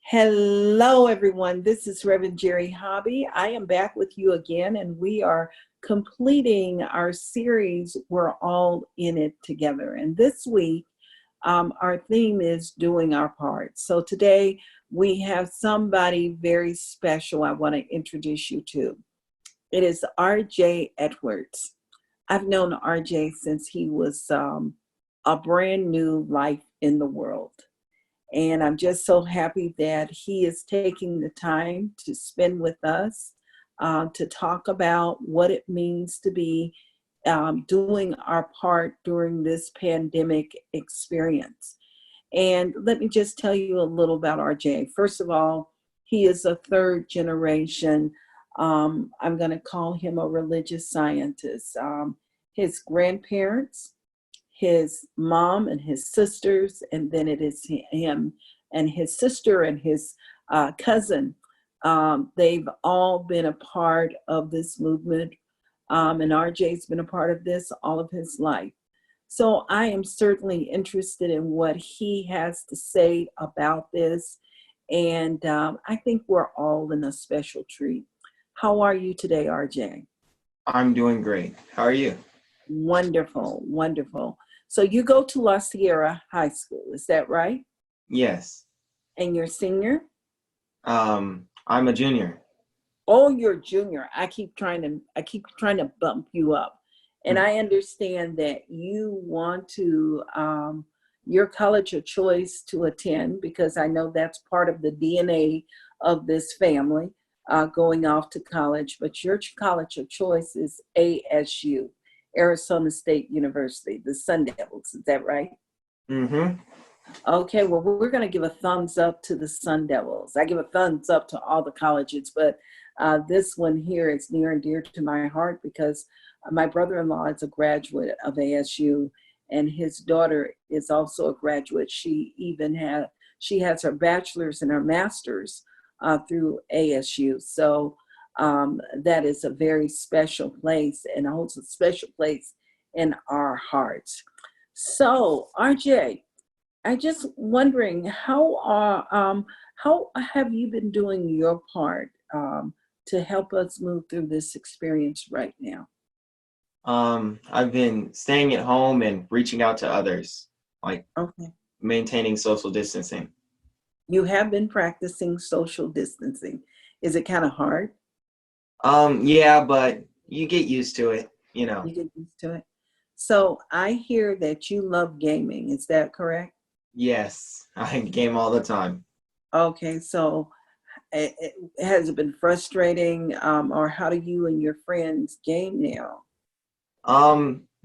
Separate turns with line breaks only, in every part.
Hello, everyone. This is Reverend Jerry Hobby. I am back with you again, and we are completing our series, We're All in It Together. And this week, our theme is Doing Our Part. So today, we have somebody very special I want to introduce you to. It is R.J. Edwards. I've known R.J. since he was a brand new life in the world. And I'm just so happy that he is taking the time to spend with us to talk about what it means to be doing our part during this pandemic experience. And let me just tell you a little about RJ. First of all, he is a third generation. I'm going to call him a religious scientist. His grandparents, his mom and his sisters, and then it is him and his sister and his cousin. They've all been a part of this movement, and RJ's been a part of this all of his life. So I am certainly interested in what he has to say about this, and I think we're all in a special treat. How are you today, RJ?
I'm doing great. How are you?
Wonderful, wonderful. So you go to La Sierra High School, is that right?
Yes.
And you're senior?
I'm a junior.
Oh, you're junior. I keep trying to bump you up. And I understand that you want to your college of choice to attend, because I know that's part of the DNA of this family, going off to college. But your college of choice is ASU, Arizona State University, the Sun Devils. Is that right?
Mm-hmm.
Okay, well, we're going to give a thumbs up to the Sun Devils. I give a thumbs up to all the colleges, but this one here is near and dear to my heart because my brother-in-law is a graduate of ASU, and his daughter is also a graduate. She has her bachelor's and her master's through ASU. So that is a very special place and holds a special place in our hearts. So, RJ, I just wondering how have you been doing your part to help us move through this experience right now?
I've been staying at home and reaching out to others, like
Okay.
maintaining social distancing.
You have been practicing social distancing. Is it kind of hard?
Yeah, but you get used to it, you know.
You get used to it. So I hear that you love gaming. Is that correct?
Yes, I game all the time.
Okay. So has it been frustrating, or how do you and your friends game now?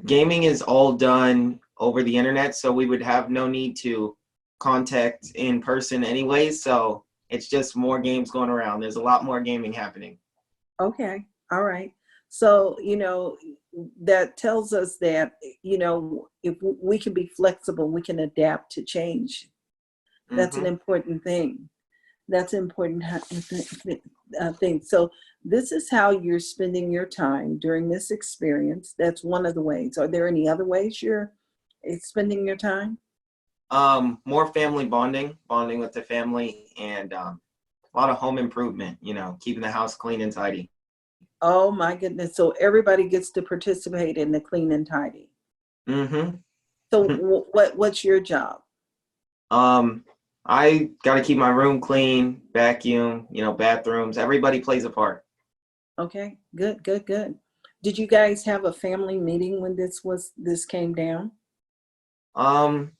Gaming is all done over the internet, so we would have no need to contact in person anyway, so it's just more games going around. There's a lot more gaming happening.
Okay, all right. So, that tells us that, if we can be flexible, we can adapt to change. That's an
Mm-hmm.
important thing. That's an important thing. So, this is how you're spending your time during this experience. That's one of the ways. Are there any other ways you're spending your time?
More family bonding with the family, and a lot of home improvement, keeping the house clean and tidy.
Oh my goodness. So, everybody gets to participate in the clean and tidy.
Mm-hmm.
So, what's your job?
um, I got to keep my room clean, vacuum, bathrooms. Everybody plays a part.
Okay, good, good, good. Did you guys have a family meeting when this came down?
Um,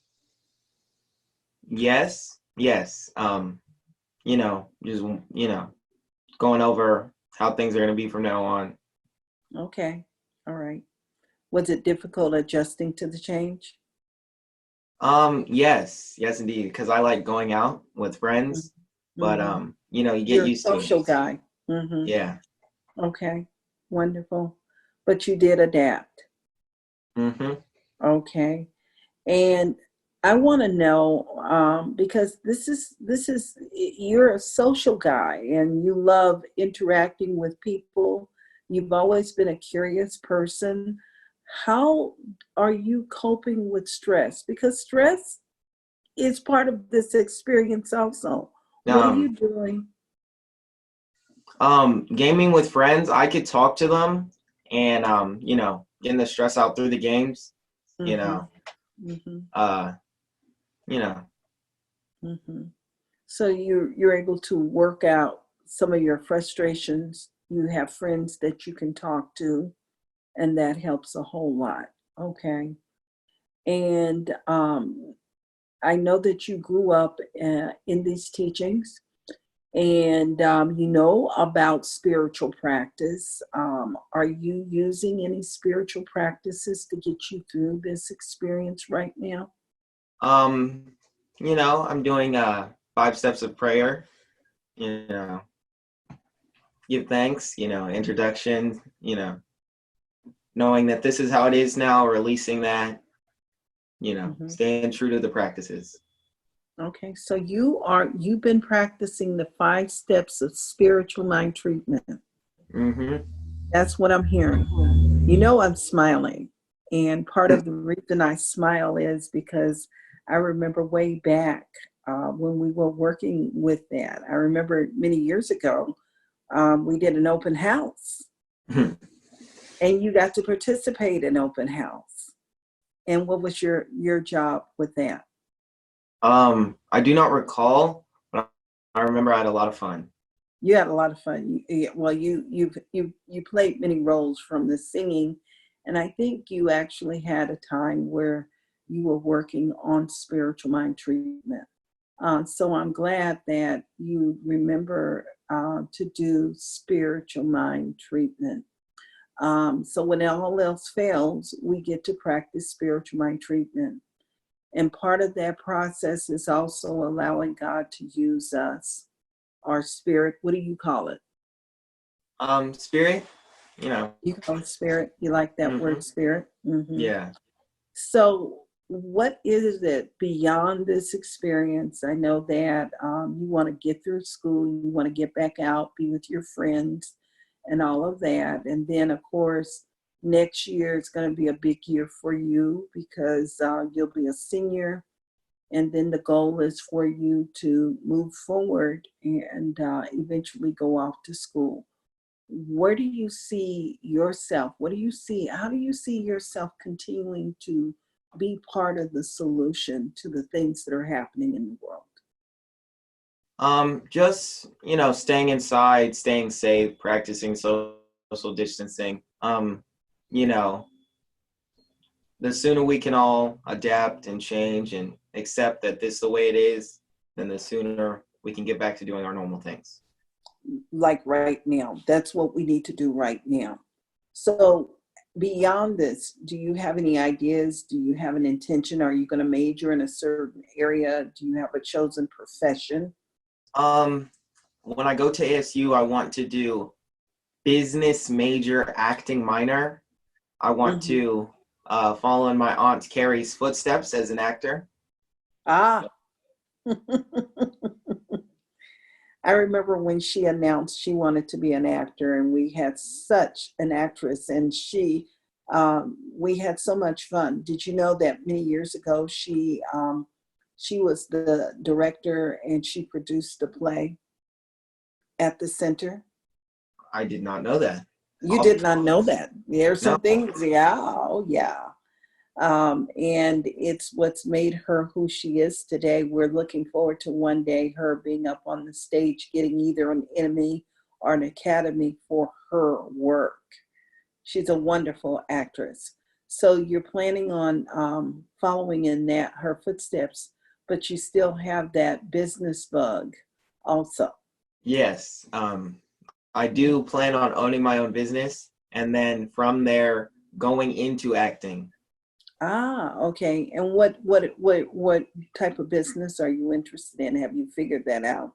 yes, yes. Just, going over how things are going to be from now on.
Okay, all right. Was it difficult adjusting to the change?
Yes, indeed, because I like going out with friends, but
Mm-hmm.
you get
You're a
used to it.
social guy. Mm-hmm.
Yeah.
Okay, wonderful. But you did adapt.
Mm-hmm.
Okay, and I want to know, because you're a social guy and you love interacting with people. You've always been a curious person. How are you coping with stress? Because stress is part of this experience also. What are you
Um,
doing?
Gaming with friends, I could talk to them and getting the stress out through the games, you
Mm-hmm.
know,
Mm-hmm.
uh, you know.
Mm-hmm. So you're able to work out some of your frustrations. You have friends that you can talk to, and that helps a whole lot. Okay. And I know that you grew up in these teachings, and you know about spiritual practice. Are you using any spiritual practices to get you through this experience right now?
Um, I'm doing 5 steps of prayer, you know, give thanks, introduction, knowing that this is how it is now, releasing that,
Hmm.
staying true to the practices.
Okay, so you've been practicing the 5 steps of spiritual mind treatment.
Mm-hmm.
That's what I'm hearing. You know, I'm smiling. And part of the reason I smile is because I remember way back when we were working with that. I remember many years ago, we did an open house and you got to participate in open house. And what was your job with that?
I do not recall, but I remember I had a lot of fun.
You had a lot of fun. Well, you played many roles from the singing, and I think you actually had a time where you were working on spiritual mind treatment. So I'm glad that you remember to do spiritual mind treatment. So when all else fails, we get to practice spiritual mind treatment. And part of that process is also allowing God to use us, our spirit. What do you call it?
Spirit, you know.
You call it spirit. You like that
Mm-hmm.
word, spirit? Hmm.
Yeah.
So, what is it beyond this experience? I know that you want to get through school, you want to get back out, be with your friends, and all of that. And then, of course, next year is going to be a big year for you because you'll be a senior. And then the goal is for you to move forward and eventually go off to school. Where do you see yourself? What do you see? How do you see yourself continuing to be part of the solution to the things that are happening in the world?
Just, staying inside, staying safe, practicing social distancing. You know, the sooner we can all adapt and change and accept that this is the way it is, then the sooner we can get back to doing our normal things.
Like right now, that's what we need to do right now. So, beyond this, do you have any ideas? Do you have an intention? Are you going to major in a certain area? Do you have a chosen profession?
Um, when I go to ASU, I want to do business major, acting minor. I want
Hmm.
to follow in my aunt Carrie's footsteps as an actor.
Ah. I remember when she announced she wanted to be an actor, and we had such an actress, and we had so much fun. Did you know that many years ago she was the director and she produced the play at the center?
I did not know that.
You
Oh,
did not know that. There are some
no.
things, yeah, oh yeah. And it's what's made her who she is today. We're looking forward to one day her being up on the stage, getting either an Emmy or an Academy for her work. She's a wonderful actress. So you're planning on following in that her footsteps, but you still have that business bug also.
Yes. I do plan on owning my own business and then from there going into acting.
Ah, okay. And what type of business are you interested in? Have you figured that out?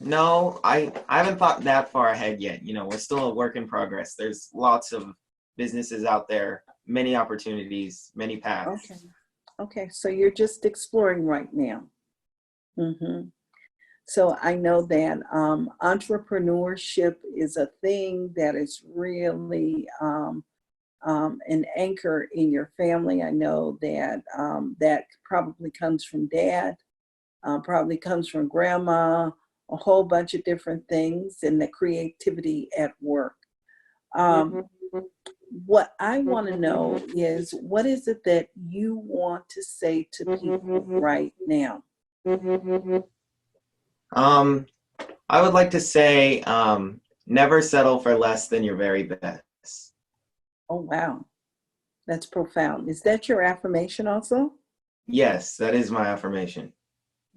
No, I haven't thought that far ahead yet. We're still a work in progress. There's lots of businesses out there, many opportunities, many
Okay.
paths.
Okay. So you're just exploring right now. Hmm. So I know that entrepreneurship is a thing that is really an anchor in your family. I know that that probably comes from dad. probably comes from grandma, a whole bunch of different things, and the creativity at work. Um,
Mhm.
what I want to know is, what is it that you want to say to people right now?
Um, I would like to say, never settle for less than your very best.
Oh, wow. That's profound. Is that your affirmation also?
Yes, that is my affirmation.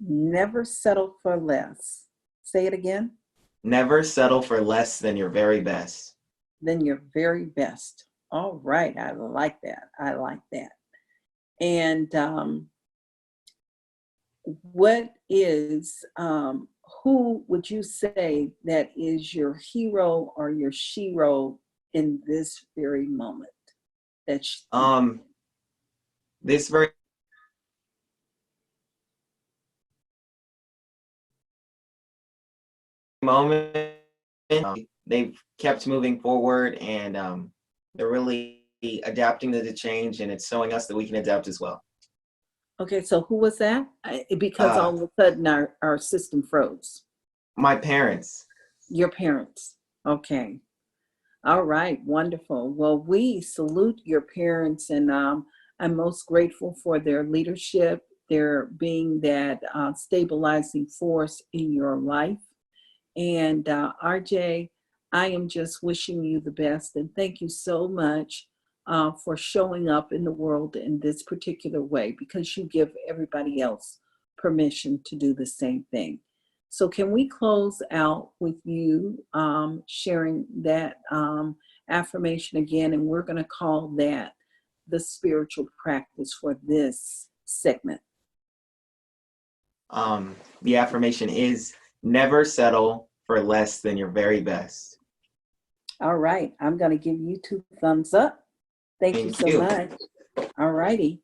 Never settle for less. Say it again.
Never settle for less than your very best.
Than your very best. All right. I like that. I like that. And who would you say that is your hero or your shero in this very moment?
This very moment, they've kept moving forward, and they're really adapting to the change, and it's showing us that we can adapt as well.
Okay, so who was that? Because
Uh,
all of a sudden our system froze.
my parents.
Your parents. Okay. All right, wonderful. Well, we salute your parents, and I'm most grateful for their leadership, their being that stabilizing force in your life. And RJ, I am just wishing you the best, and thank you so much for showing up in the world in this particular way, because you give everybody else permission to do the same thing. So can we close out with you sharing that affirmation again? And we're going to call that the spiritual practice for this segment.
The affirmation is never settle for less than your very best.
All right. I'm going to give you 2 thumbs up. Thank you
Thank
so
you.
much. All righty.